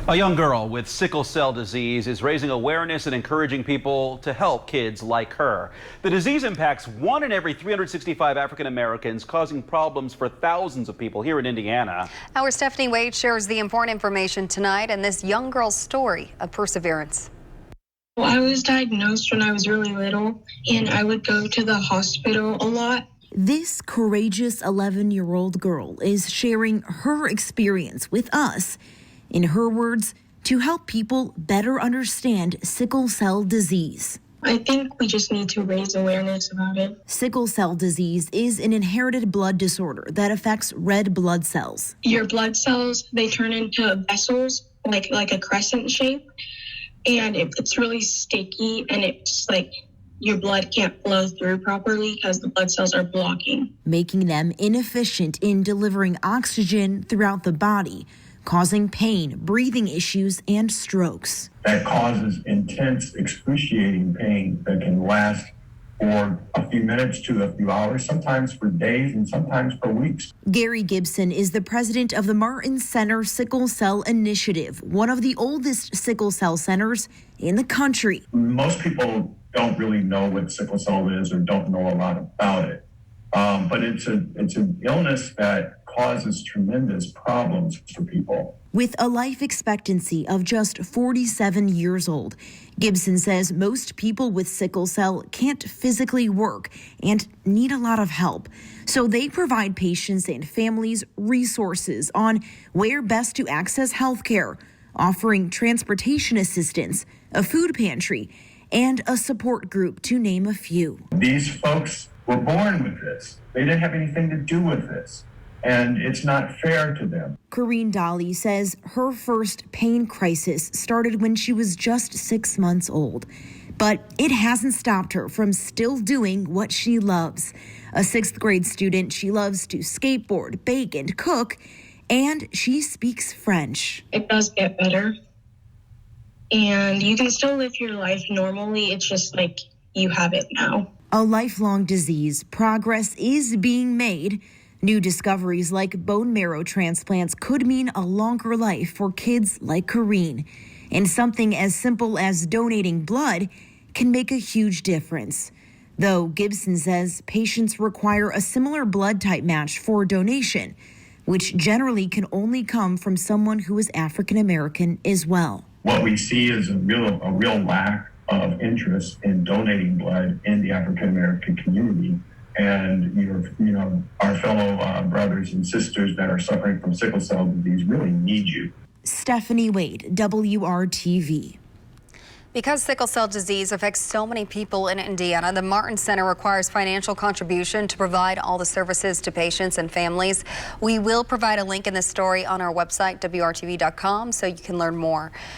A young girl with sickle cell disease is raising awareness and encouraging people to help kids like her. The disease impacts 1 in every 365 African Americans, causing problems for thousands of people here in Indiana. Our Stephanie Wade shares the important information tonight and this young girl's story of perseverance. Well, I was diagnosed when I was really little, and I would go to the hospital a lot. This courageous 11-year-old girl is sharing her experience with us. In her words, to help people better understand sickle cell disease. I think we just need to raise awareness about it. Sickle cell disease is an inherited blood disorder that affects red blood cells. Your blood cells, they turn into vessels, like a crescent shape, and it's really sticky, and it's like your blood can't flow through properly because the blood cells are blocking, making them inefficient in delivering oxygen throughout the body, causing pain, breathing issues, and strokes. That causes intense, excruciating pain that can last for a few minutes to a few hours, sometimes for days and sometimes for weeks. Gary GIBSON is the president of the Martin Center Sickle Cell Initiative, one of the oldest sickle cell centers in the country. Most people don't really know what sickle cell is or don't know a lot about it, but it's an illness that causes tremendous problems for people. With a life expectancy of just 47 years old, GIBSON says most people with sickle cell can't physically work and need a lot of help. So they provide patients and families resources on where best to access health care, offering transportation assistance, a food pantry, and a support group, to name a few. These folks were born with this. They didn't have anything to do with this, and it's not fair to them. Corrine Dolly says her first pain crisis started when she was just 6 months old, but it hasn't stopped her from still doing what she loves. A 6th grade student, she loves to skateboard, bake, and cook, and she speaks French. It does get better, and you can still live your life normally. It's just like you have it now. A lifelong disease, progress is being made. New discoveries like bone marrow transplants could mean a longer life for kids like Corrine. And something as simple as donating blood can make a huge difference. Though GIBSON says patients require a similar blood type match for donation, which generally can only come from someone who is African American as well. What we see is a real lack of interest in donating blood in the African American community. And our fellow brothers and sisters that are suffering from sickle cell disease really need you. Stephanie Wade, WRTV. Because sickle cell disease affects so many people in Indiana, the Martin Center requires financial contribution to provide all the services to patients and families. We will provide a link in this story on our website, WRTV.com, so you can learn more.